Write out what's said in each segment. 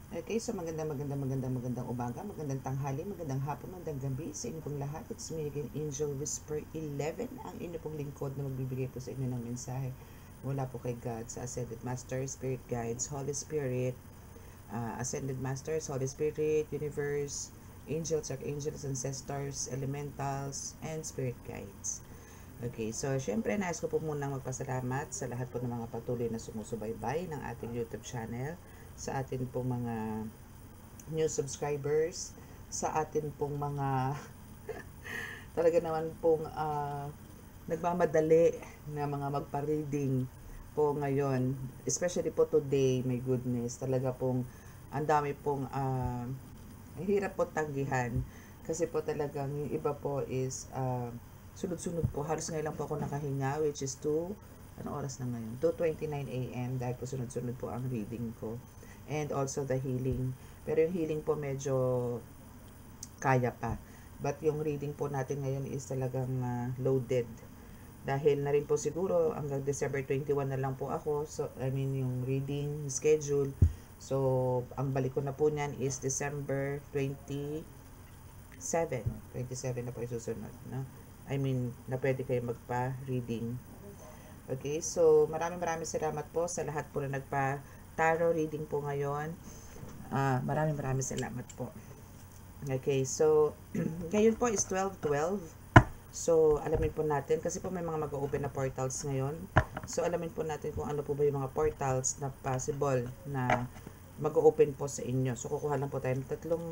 Okay, so magandang umaga, magandang tanghali, magandang hapon, magandang gabi sa inyo pong lahat. It's me again, Angel Whisper 11, ang inyo pong lingkod na magbibigay po sa inyo ng mensahe mula po kay God sa Ascended Masters, Spirit Guides, Holy Spirit, Ascended Masters, Holy Spirit, Universe, Angels, Archangels, Ancestors, Elementals, and Spirit Guides. Okay, so syempre nais ko po munang magpasalamat sa lahat po ng mga patuloy na sumusubaybay ng ating YouTube channel, sa atin pong mga new subscribers, sa atin pong mga talaga naman pong nagmamadali na mga magpa-reading po ngayon. Especially po today, my goodness, talaga pong ang dami pong hirap po tanggihan. Kasi po talagang yung iba po is sunod-sunod po. Halos ngayon lang po ako nakahinga, which is 2, ano oras na ngayon? 2:29 a.m. dahil po sunod-sunod po ang reading ko. And also the healing. Pero yung healing po medyo kaya pa. But yung reading po natin ngayon is talagang loaded. Dahil na rin po siguro hanggang December 21 na lang po ako. So, I mean yung reading schedule. So, ang balik ko na po niyan is December 27. 27 na po yung susunod. No? I mean, na pwede kayo magpa-reading. Okay, so maraming salamat po sa lahat po na nagpa-tarot reading po ngayon. Maraming salamat po. Okay, so ngayon po is 12:12. So, alamin po natin, kasi po may mga mag-open na portals ngayon. So, alamin po natin kung ano po ba yung mga portals na possible na mag-open po sa inyo. So, kukuha lang po tayo ng tatlong,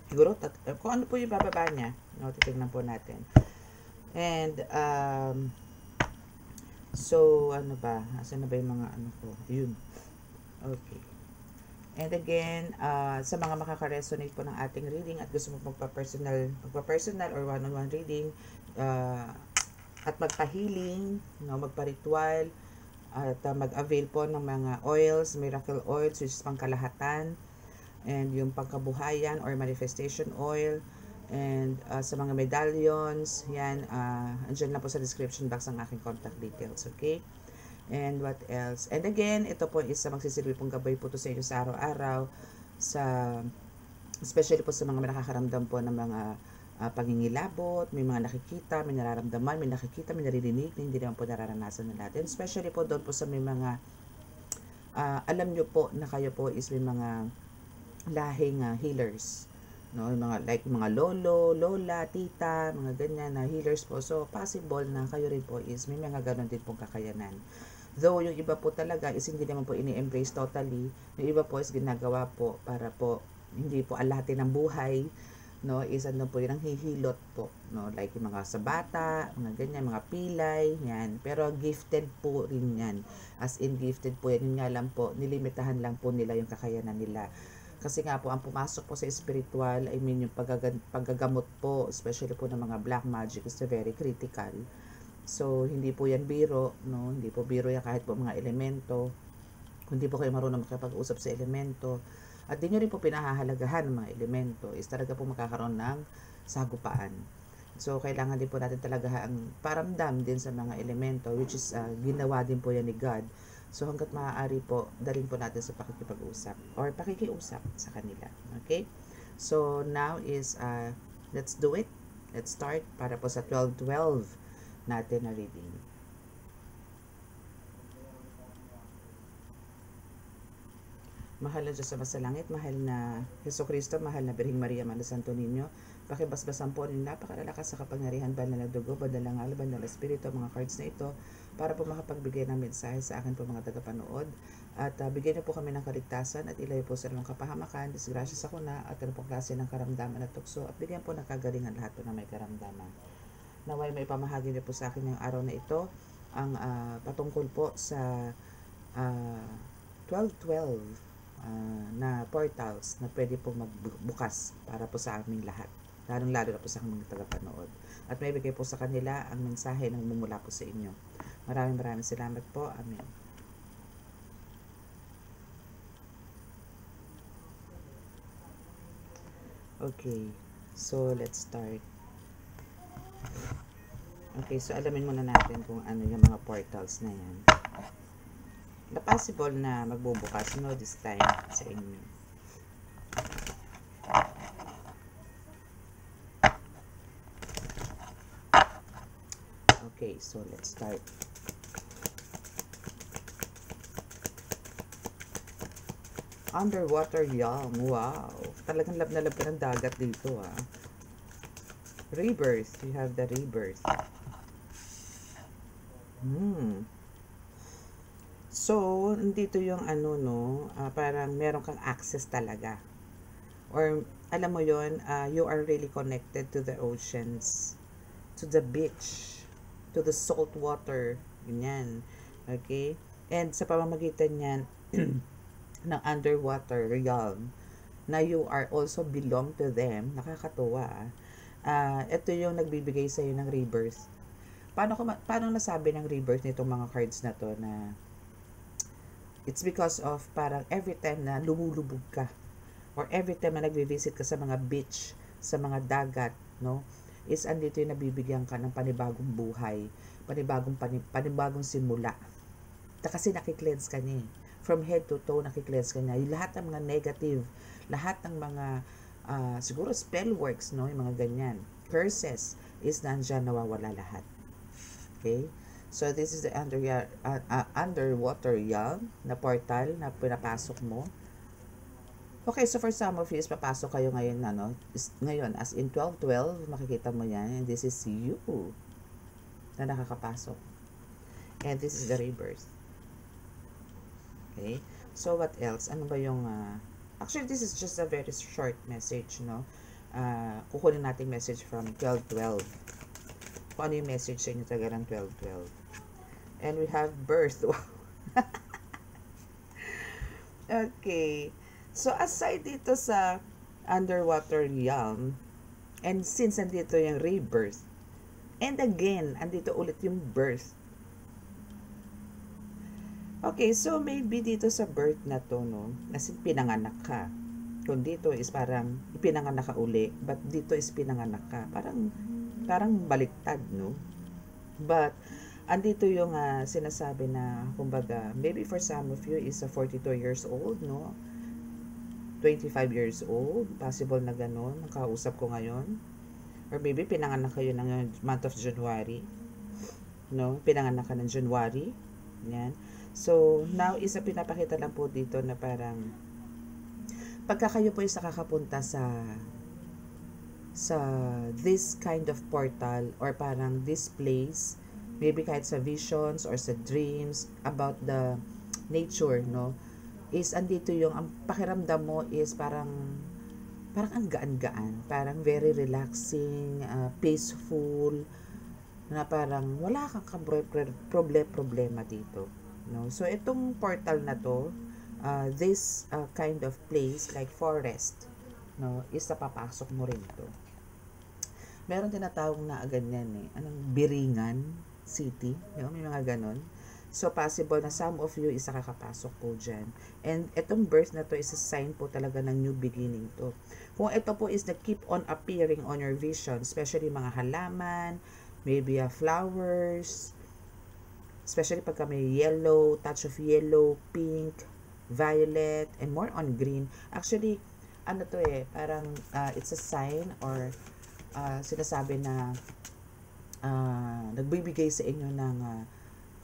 siguro, kung ano po yung bababa niya. No, titignan po natin. And, so, ano ba? Asan na ba yung mga ano ko? Yun. Okay. And again, sa mga makaka-resonate po ng ating reading at gusto mo magpa-personal or one-on-one reading, at magpa-healing, no, magpa-ritual, at mag-avail po ng mga oils, miracle oils, which is pangkalahatan, and yung pangkabuhayan or manifestation oil, and sa mga medallions, yan, andyan lang po sa description box ang aking contact details, okay? And what else? And again, ito po is magsisilbi pong gabay po to sa inyo sa araw-araw, sa especially po sa mga nakakaramdam po ng mga pangingilabot, may mga nakikita, may nararamdaman, may nakikita, may naririnig na hindi naman po nararanasan na natin. Especially po doon po sa may mga alam nyo po na kayo po is may mga lahing healers. No, yung mga like mga lolo, lola, tita, mga ganyan na healers po. So possible na kayo rin po is may mga ganon din pong kakayanan. Though yung iba po talaga is hindi naman po ini-embrace totally. Yung iba po is ginagawa po para po hindi po alatin ng buhay, no, is ano po yun ang hihilot po, no, like yung mga sa bata, mga ganyan, mga pilay, yan. Pero gifted po rin yan. As in gifted po yan. Yun nga lang po, nilimitahan lang po nila yung kakayanan nila. Kasi nga po, ang pumasok po sa spiritual, I mean yung paggagamot po, especially po ng mga black magic is very critical. So, hindi po yan biro, no? Hindi po biro yan kahit po mga elemento. Kung di po kayo marunong makipag-usap sa elemento, at di nyo rin po pinahahalagahan ng mga elemento, is talaga po makakaroon ng sagupaan. So, kailangan din po natin talaga ang paramdam din sa mga elemento, which is ginawa din po yan ni God. So, hanggat maaari po, dalhin po natin sa pakikipag-usap or pakikiusap sa kanila. Okay? So, now is, let's do it. Let's start para po sa 12:12 natin na reading. Mahal na Diyos sa masalangit, mahal na Jesucristo, mahal na Birhing Maria, mahal na Santo Niño, pakibasbasan po ng napakalalakas sa kapangyarihan, banal na dugo, banal na ngal, banal na espiritu, mga cards na ito, para po makapagbigay ng mensahe sa akin po mga tagapanood, at bigyan niyo po kami ng kaligtasan, at ilayo po sa mga kapahamakan, disgrasya sa kuna, at ano po klase ng karamdaman at tukso, at bigyan po ng kagalingan lahat po na may karamdaman. Naway may pamahagi niyo po sa akin ngayong araw na ito, ang patungkol po sa 12:12 na portals na pwede pong magbukas para po sa aming lahat, lalong-lalo na po sa aming tagapanood. At may bigay po sa kanila ang mensahe na mumula po sa inyo. Maraming salamat po. Amen. Okay, so let's start. Okay, so alamin muna natin kung ano yung mga portals na yan. na possible na magbubukas, no, this time sa inyo. Okay, so let's start. Underwater yum. Wow. Talagang lab na lab ka ng dagat dito, ah. Rebirth. You have the rebirth. So, dito yung ano, no, parang meron kang access talaga. Or, alam mo yon, you are really connected to the oceans, to the beach, to the salt water. Ganyan. Okay? And sa pamamagitan yan, ng underwater realm, na you are also belong to them, nakakatuwa. Ito yung nagbibigay sa iyo ng rebirth. Paano nasabi ng rebirth nitong mga cards na to na it's because of parang every time na lumulubog ka or every time na nagvi-visit ka sa mga beach, sa mga dagat, no, is andito yung nabibigyan ka ng panibagong buhay, panibagong simula. Kasi nakikleanse ka niya. From head to toe, nakikleanse ka niya. Yung lahat ng mga negative, lahat ng mga siguro spell works, no, yung mga ganyan, curses, is nandyan, nawawala lahat. Okay? So, this is the underwater realm na portal na pinapasok mo. Okay, so for some of you, is papasok kayo ngayon, ano, ngayon, as in 12-12, makikita mo yan, and this is you na nakakapasok. And this is the rebirth. Okay? So, what else? Ano ba yung, actually, this is just a very short message, no? Kukunin natin message from 12-12. Kung ano yung message sa inyo talaga ng 12-12. And we have birth. Okay. So, aside dito sa underwater realm, and since andito yung rebirth, and again, andito ulit yung birth. Okay, so maybe dito sa birth na to, no, kasi pinanganak ka. Kung dito is parang ipinanganak ka uli, but dito is pinanganak ka. Parang baliktad, no? But, andito yung sinasabi na, kumbaga, maybe for some of you is 42 years old, no? 25 years old, possible na ganun, ang kausap ko ngayon. Or maybe pinanganak kayo ng month of January, no? Pinanganak ka ng January, yan. So, now isa pinapakita lang po dito na parang pagka kayo po is nakakapunta sa this kind of portal or parang this place, maybe kahit sa visions or sa dreams about the nature, no, is andito yung ang pakiramdam mo is parang ang gaan-gaan, parang very relaxing, peaceful, na parang wala kang problema dito. No? So, itong portal na to, this kind of place, like forest, no, is napapasok mo rin to. Meron tinatawag na ganyan eh. Anong Biringan City. No? May mga ganon. So, possible na some of you is nakakapasok po dyan. And itong birth na to is a sign po talaga ng new beginning to. Kung ito po is na keep on appearing on your vision, especially mga halaman, maybe flowers, especially pagka may yellow, touch of yellow, pink, violet, and more on green. Actually, ano to eh, parang it's a sign or sinasabi na nagbibigay sa inyo ng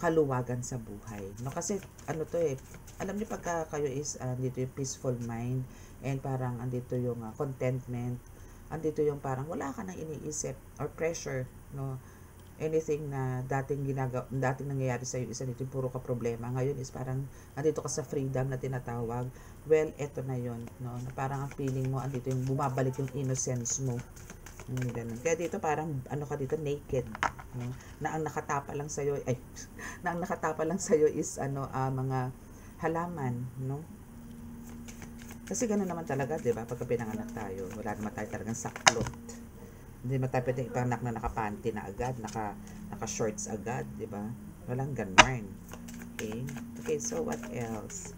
kaluwagan sa buhay. No? Kasi ano to eh, alam niyo pagka kayo is andito yung peaceful mind and parang andito yung contentment, andito yung parang wala ka nang iniisip or pressure, no? Anything na dating nangyayari sa iyo, isa nito yung puro ka problema. Ngayon is parang andito ka sa freedom na tinatawag. Well, eto na yon, no? Parang ang feeling mo andito yung bumabalik yung innocence mo. Ganun. Kaya dito parang ano ka dito naked, no? Na ang nakatapa lang sa iyo is mga halaman, no? Kasi ganoon naman talaga, 'di ba? Pagka pinanganak tayo, wala naman tayo talagang saklot. Hindi mo tayo pwedeng ipanak na nakapanty na agad, naka-shorts agad, di ba? Walang ganun. Okay? Okay, so what else?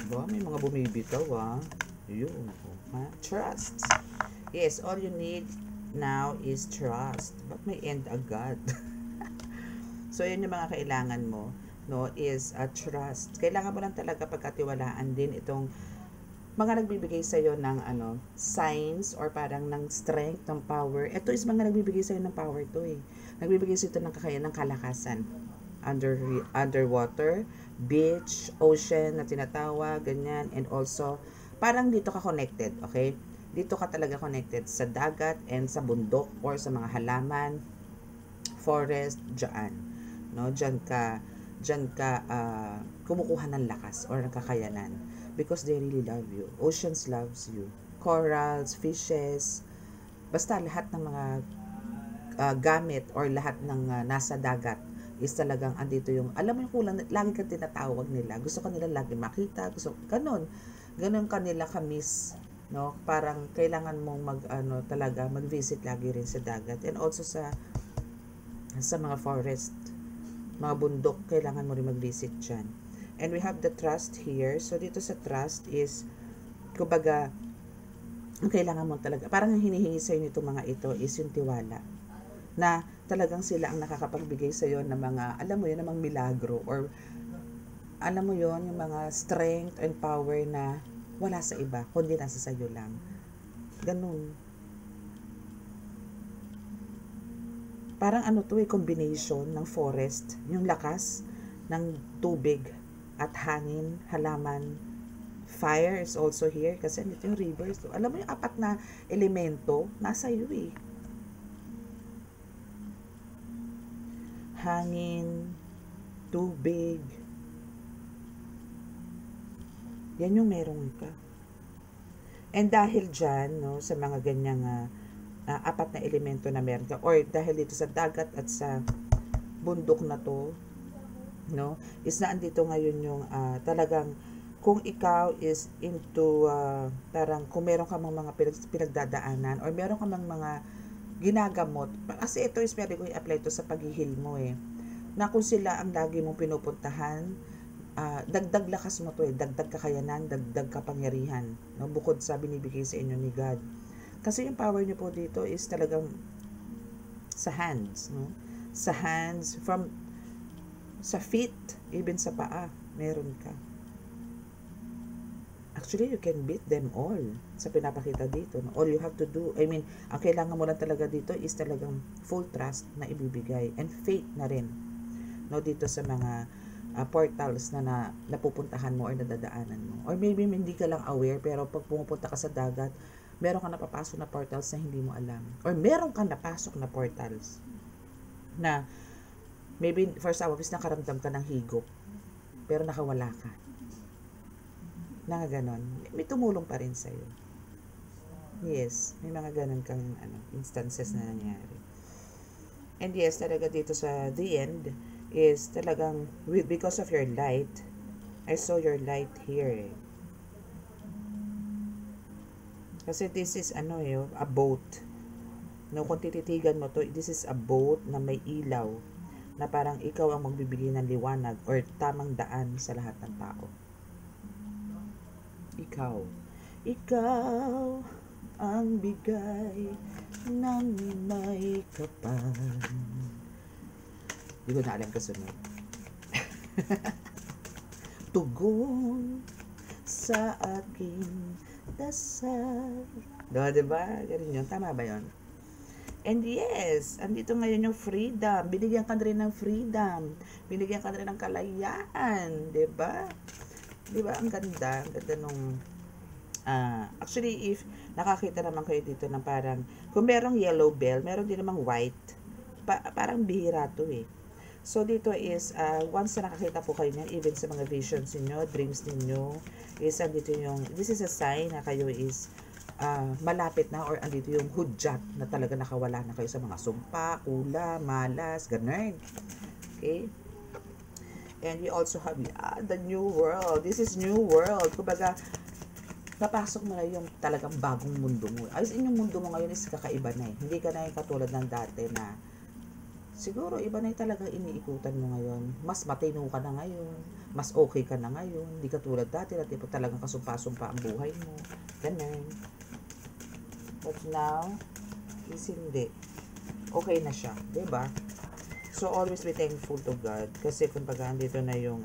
Diba? May mga bumibitaw, Yun. Trust. Yes, all you need now is trust. But may end agad. So, yun yung mga kailangan mo, no, is trust. Kailangan mo lang talaga pagkatiwalaan din itong mga nagbibigay sa iyo ng signs or parang ng strength, ng power. Ito is mga nagbibigay sa iyo ng power to eh. Nagbibigay sa ito ng kakayahan, ng kalakasan. Underwater, beach, ocean na tinatawag, ganyan, and also parang dito ka connected, okay? Dito ka talaga connected sa dagat and sa bundok or sa mga halaman, forest, dyan. No, dyan ka kumukuha ng lakas or ng kakayanan because they really love you. Oceans loves you. Corals, fishes, basta lahat ng mga gamit or lahat ng nasa dagat is talagang andito yung, alam mo yung kulang, lagi kang tinatawag nila. Gusto ka nila lagi makita, gusto, ganun kanila ka-miss, no? Parang kailangan mong talaga mag-visit lagi rin sa dagat and also sa mga forest, mga bundok, kailangan mo rin mag-visit dyan. And we have the trust here. So, dito sa trust is, kumbaga, ang kailangan mo talaga, parang ang hinihingi sa'yo nito mga ito is yung tiwala. Na talagang sila ang nakakapagbigay sa'yo ng mga, alam mo yun, ng mga milagro. Or, alam mo yun, yung mga strength and power na wala sa iba, kundi nasa sa'yo lang. Ganun. Parang combination ng forest, yung lakas ng tubig at hangin, halaman. Fire is also here kasi nito yung rivers. So, alam mo yung apat na elemento nasa iyo eh. Hangin, tubig. Yan yung meron ka. And dahil dyan, no, sa mga ganyang apat na elemento na meron ka, or dahil dito sa dagat at sa bundok na to, no, is na andito ngayon yung talagang kung ikaw is into parang kung meron ka mga pinagdadaanan or meron ka mga ginagamot, kasi ito is pwede ko i-apply to sa paghihil mo eh, na kung sila ang lagi mong pinupuntahan, dagdag lakas mo to eh, dagdag kakayanan, dagdag kapangyarihan, no, bukod sa binibigay sa inyo ni God. Kasi yung power niyo po dito is talagang sa hands, no? Sa hands, sa feet, even sa paa, meron ka. Actually, you can beat them all sa pinapakita dito. No? All you have to do, ang kailangan mo lang talaga dito is talagang full trust na ibibigay and faith na rin. No, dito sa mga portals na napupuntahan mo or nadadaanan mo. Or maybe hindi ka lang aware, pero pag pumupunta ka sa dagat, meron ka napapasok na portals na hindi mo alam. Or meron ka napasok na portals na maybe for some of us nakaramdam ka ng higop pero nakawala ka. Na ganon. May tumulong pa rin sa'yo. Yes, may mga ganon kang instances na nangyari. And yes, talaga dito sa the end is talagang because of your light, I saw your light here eh. Kasi this is a boat. No, kung tititigan mo to, this is a boat na may ilaw na parang ikaw ang magbibigay ng liwanag or tamang daan sa lahat ng tao. Ikaw ang bigay ng may kapal. Di ko na alam kasunod. Tugon sa aking dasal. Diba? Ganun yun. Tama ba yun? And yes, andito ngayon yung freedom. Binigyan ka rin ng freedom. Binigyan ka rin ng kalayaan. Diba? Diba? Ang ganda. Ang ganda nung actually, if nakakita naman kayo dito ng parang, kung merong yellow bell, meron din namang white. Parang bihira to eh. So, dito is, once na nakakita po kayo niyan, even sa mga visions niyo, dreams niyo, is andito yung, this is a sign na kayo is malapit na or andito yung hudyat na talaga nakawala na kayo sa mga sumpa, kula, malas, ganun. Okay? And we also have the new world. This is new world. Kumbaga, napasok mo na yung talagang bagong mundo mo. Ayos, yung mundo mo ngayon is kakaiba na eh. Hindi ka na yung katulad ng dati na siguro iba na yung talagang iniikutan mo ngayon. Mas matino ka na ngayon. Mas okay ka na ngayon. Hindi ka tulad dati na tipo talagang kasumpa-sumpa ang buhay mo. Ganun. But now, is hindi. Okay na siya. Diba? So, always be thankful to God. Kasi, kumbaga, andito na yung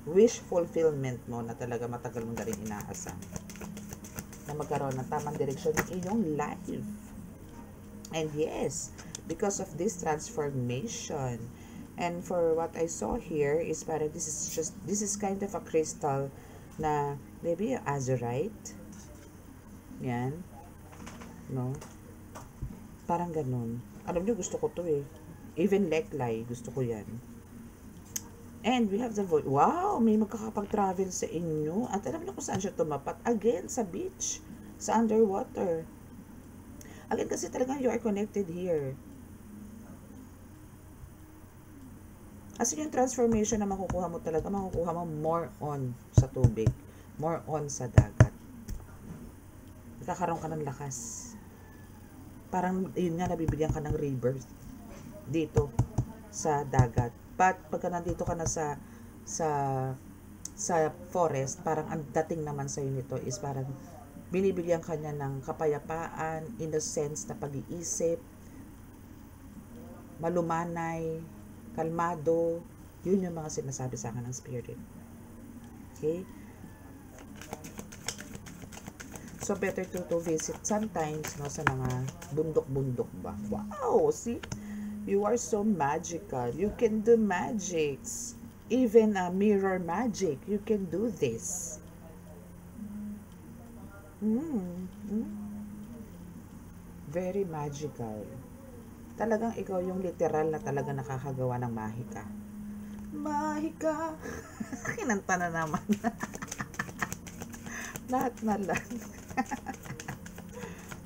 wish fulfillment mo na talaga matagal mo na rin inaasam. Na magkaroon ng tamang direksyon ng iyong life. And yes, because of this transformation, and for what I saw here is parang this is kind of a crystal na maybe azurite. Yan. No? Parang ganun. Alam niyo, gusto ko to eh. Even Leklay, gusto ko yan. And we have the voice. Wow, may magkakapag-travel sa inyo. At alam niyo kung saan siya tumapat? Again, sa beach. Sa underwater. Again, kasi talaga you are connected here. Kasi yung transformation na makukuha mo talaga, makukuha mo more on sa tubig. More on sa dagat. Nakakaroon ka ng lakas. Parang, yun nga, nabibigyan ka ng rebirth. Dito, sa dagat. But pagka nandito ka na sa forest, parang ang dating naman sa nito is parang binibigyan ka niya ng kapayapaan, innocence na pag-iisip, malumanay, kalmado. Yun yung mga sinasabi sa akin ng spirit. Okay? So better to visit sometimes, no, sa mga bundok-bundok ba. Wow, see? You are so magical. You can do magics. Even mirror magic. You can do this. Very magical. Talagang ikaw yung literal na talaga nakakagawa ng mahika. Mahika. Kinanta na naman. Lahat na lang.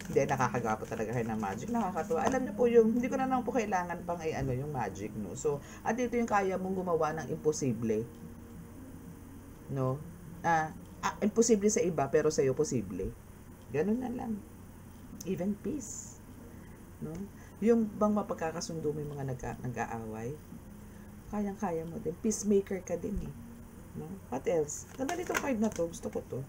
Hindi, nakakagawa po talaga kayo ng magic. Nakakatuwa. Alam niyo po yung, hindi ko na naman po kailangan pang yung magic, no? So, at dito yung kaya mong gumawa ng imposible. No? Imposible sa iba, pero sa'yo posible. Ganun na lang. Even peace. No? Yung bang mapagkakasundo mo yung mga nag-aaway, kayang-kaya mo din. Peacemaker ka din eh. No? What else? Ganda nitong card na to. Gusto ko to.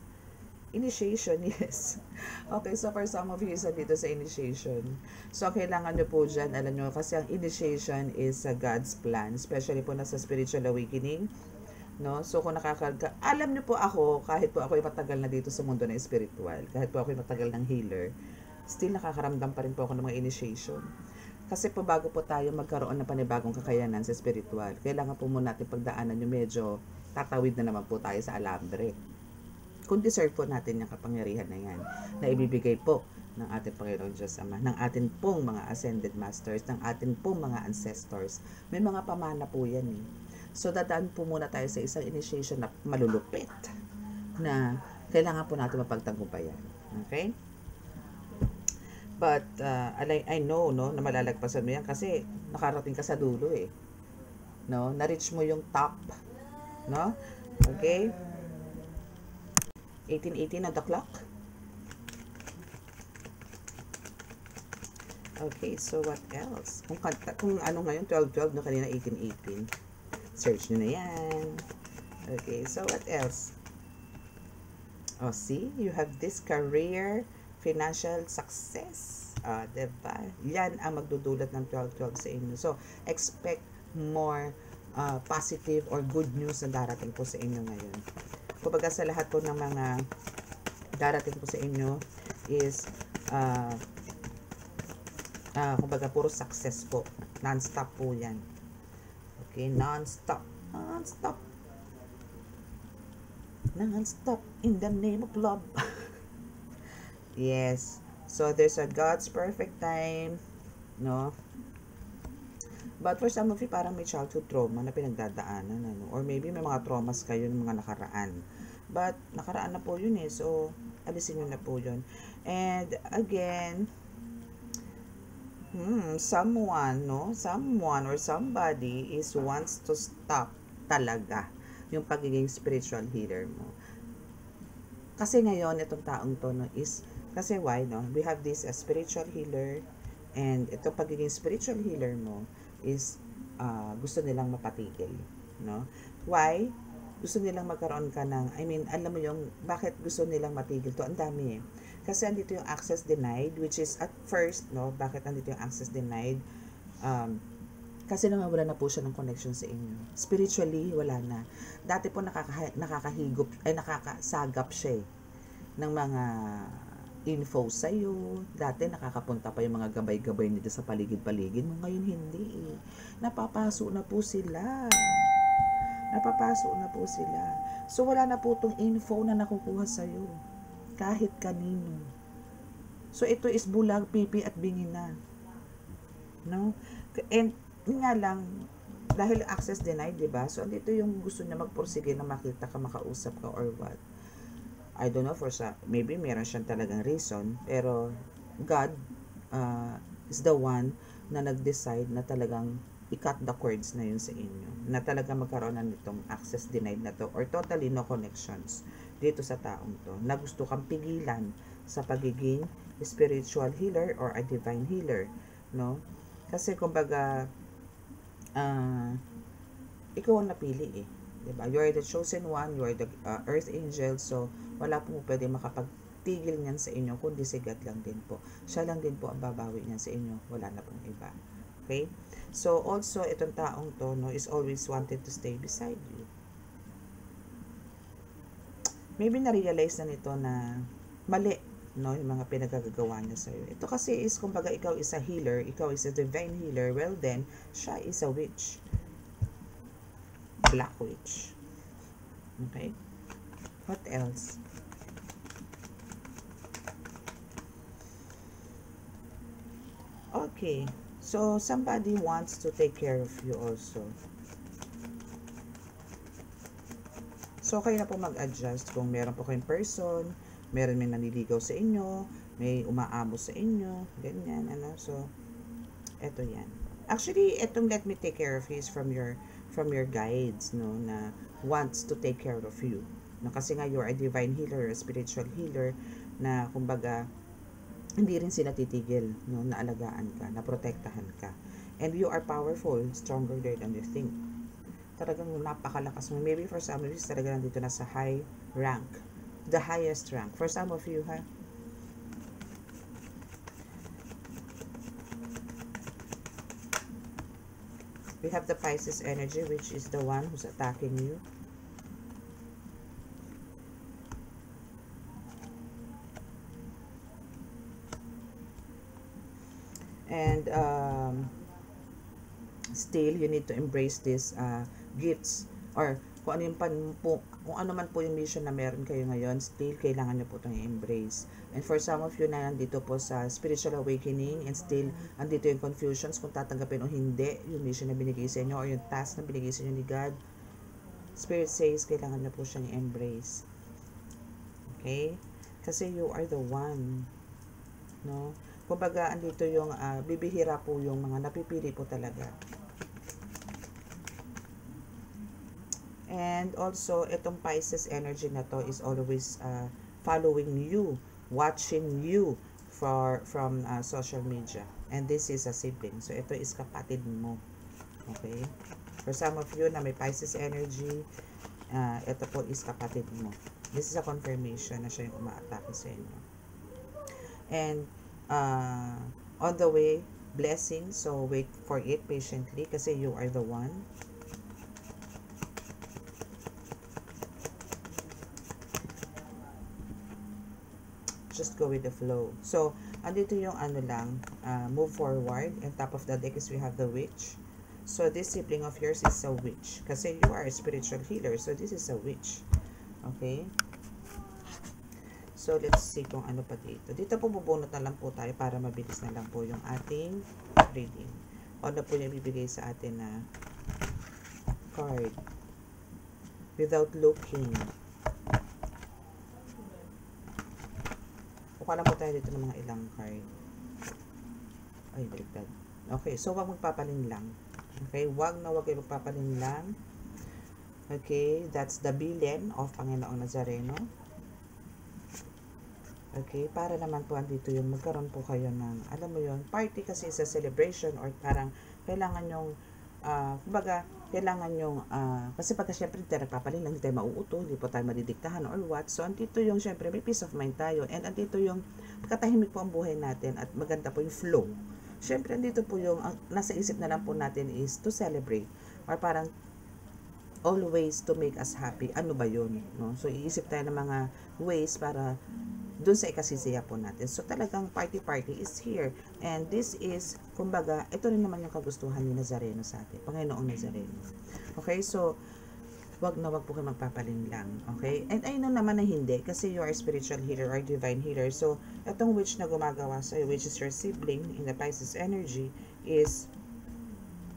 Initiation, yes. Okay, so for some of you, isa dito sa initiation. So, kailangan nyo po dyan, alam nyo, kasi ang initiation is God's plan, especially po nasa spiritual awakening. No? So, kung alam nyo po ako, kahit po ako ay matagal na dito sa mundo na spiritual, kahit po ako ay matagal ng healer, still nakakaramdam pa rin po ako ng mga initiation. Kasi po bago po tayo magkaroon ng panibagong kakayanan sa spiritual, kailangan po muna natin pagdaanan yung medyo tatawid na naman po tayo sa alambre. Kung deserve po natin yung kapangyarihan na yan, na ibibigay po ng ating Panginoon Diyos Ama, ng atin pong mga ascended masters, ng atin pong mga ancestors. May mga pamana po yan eh. So, dadaan po muna tayo sa isang initiation na malulupit, na kailangan po natin mapagtagumpayan. Okay? But, I know, no, na malalagpasan mo yan kasi nakarating ka sa dulo eh. No? Na-reach mo yung top. No? Okay? 1818 on the clock. Okay, so what else? Kung ano ngayon, 1212, no, kanina 1818. Search nyo na yan. Okay, so what else? Oh, see? You have this career, financial success. Diba? Yan ang magdudulot ng 1212 sa inyo. So, expect more positive or good news na darating po sa inyo ngayon. Kumbaga sa lahat po ng mga darating po sa inyo is kumbaga puro success po. Non-stop po yan. Okay, non-stop. Non-stop. Non-stop in the name of love. Yes. So there's a God's perfect time, no? But for some of you, parang may childhood trauma na pinagdadaanan, ano? Or maybe may mga traumas kayo ng mga nakaraan. But, nakaraan na po yun eh. So, alisin nyo na po yun. And, again, someone, no? Someone or somebody wants to stop talaga yung pagiging spiritual healer mo. Kasi ngayon, itong taong to, no, is, kasi why, no? We have this spiritual healer, and itong pagiging spiritual healer mo, is gusto nilang mapatigil, no? Why? Gusto nilang magkaroon ka ng, alam mo yung, bakit gusto nilang matigil to? Ang dami eh. Kasi andito yung access denied, which is at first, no? Bakit andito yung access denied? Kasi nawawala na po siya ng connection sa inyo. Spiritually, wala na. Dati po nakakahigop, ay nakakasagap siya ng mga info sa'yo. Dati nakakapunta pa yung mga gabay-gabay nito sa paligid-paligid mo. Ngayon hindi eh. Napapaso na po sila. Napapaso na po sila. So wala na po itong info na nakukuha sa'yo. Kahit kanino. So ito is bulag, pipi at bingi na. No? And nga lang, dahil access denied, diba? So, andito yung gusto niya magpursige na makita ka, makausap ka, or what. I don't know, maybe meron siyang talagang reason, pero God is the one na nag-decide na talagang i-cut the cords na yun sa inyo. Na talaga magkaroon na nitong access denied na to, or totally no connections dito sa taong to, na gusto kang pigilan sa pagiging spiritual healer or a divine healer, no? Kasi kumbaga, ikaw ang napili eh. Diba? You are the chosen one, you are the earth angel, so wala pong pwede makapagtigil niyan sa inyo, kundi si God lang din po. Siya lang din po ang babawi niyan sa inyo, wala na pong iba. Okay? So, also, itong taong to, no, is always wanted to stay beside you. Maybe na-realize na nito na mali, no, yung mga pinagagawa niya sa'yo. Ito kasi is, kumbaga, ikaw is a healer, ikaw is a divine healer, well then, siya is a witch. Black witch. Okay? What else? Okay. So, somebody wants to take care of you also. So, kayo na po mag-adjust kung meron po kayong person, meron may naniligaw sa inyo, may umaamo sa inyo, ganyan, ano. So, eto yan. Actually, etong let me take care of you is from your guides, no, na wants to take care of you. No, kasi nga you're a divine healer, a spiritual healer, na kumbaga, hindi rin sila titigil, no, na alagaan ka, na protektahan ka. And you are powerful, stronger than you think. Talagang napakalakas mo. Maybe for some of you, talaga nandito na sa high rank. The highest rank. For some of you, ha? We have the Pisces energy, which is the one who's attacking you. And still, you need to embrace these gifts, or kung ano man po yung mission na meron kayo ngayon, still kailangan nyo po itong i-embrace. And for some of you na nandito po sa spiritual awakening, and still andito yung confusions kung tatanggapin o hindi yung mission na binigay sa inyo, or yung task na binigay sa inyo ni God, Spirit says kailangan nyo po siyang i-embrace. Okay? Kasi you are the one, no? Kumbaga andito yung bibihira po yung mga napipili po talaga. And also, itong Pisces energy na to is always following you, watching you from social media. And this is a sibling. So, ito is kapatid mo. Okay? For some of you na may Pisces energy, ito po is kapatid mo. This is a confirmation na siya yung umaatake sa inyo. And, on the way, blessing. So, wait for it patiently kasi you are the one. Just go with the flow. So, andito yung ano lang, move forward. And top of the deck is we have the witch. So, this sibling of yours is a witch. Kasi you are a spiritual healer. So, this is a witch. Okay? So, let's see kung ano pa dito. Dito po bubunot na lang po tayo para mabilis na lang po yung ating reading. Ano po yung bibigay sa atin na card. Without looking. Kuha lang po tayo dito ng mga ilang card. Ay, baliktad. Okay, so wag magpapaling lang. Okay, wag kayo magpapaling lang. Okay, that's the bilin of Panginoong Nazareno. Okay, para naman po andito yung magkaroon po kayo ng, alam mo yun, party kasi sa celebration, or parang kailangan yung, kumbaga, kailangan yung, kasi pagka syempre nagpapaling lang, hindi tayo mauuto, hindi po tayo madidiktahan or what. So, andito yung, syempre, may peace of mind tayo. And andito yung, katahimik po ang buhay natin at maganda po yung flow. syempre dito po yung nasa isip na lang po natin is to celebrate or parang always to make us happy. Ano ba yun? No? So, iisip tayo ng mga ways para dun sa ikasisiya po natin. So, talagang party-party is here. And this is, kumbaga, ito rin naman yung kagustuhan ni Nazareno sa atin. Panginoong Nazareno. Okay? So, wag po kayo magpapaling lang. Okay? And I know naman na hindi kasi you are a spiritual healer or divine healer. So, itong witch na gumagawa sa'yo, which is your sibling in the Pisces energy, is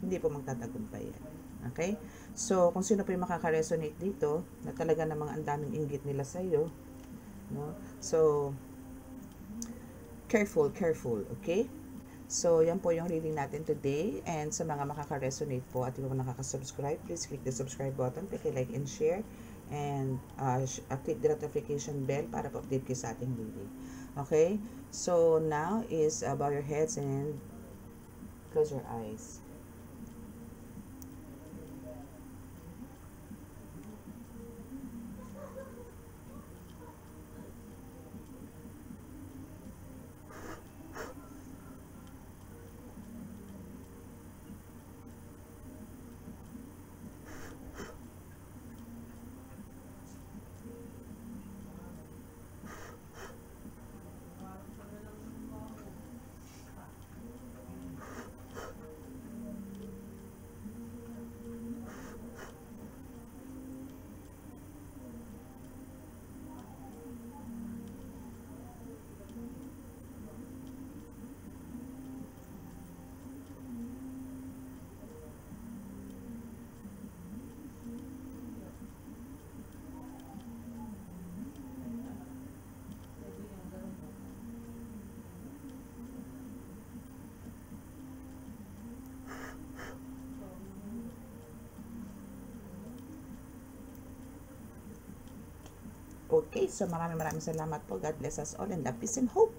hindi po magtatagumpay yan. Okay? So, kung sino po yung makaka-resonate dito, na talaga namang ang daming inggit nila sa iyo, no? So, careful, okay? So, yan po yung reading natin today. And sa mga makaka-resonate po at hindi po nakaka-subscribe, please click the subscribe button, like and share, and click the notification bell para po-update kayo sa ating reading. Okay? So, now is bow your heads and close your eyes. Okay, so maraming salamat po. God bless us all and love, peace and hope.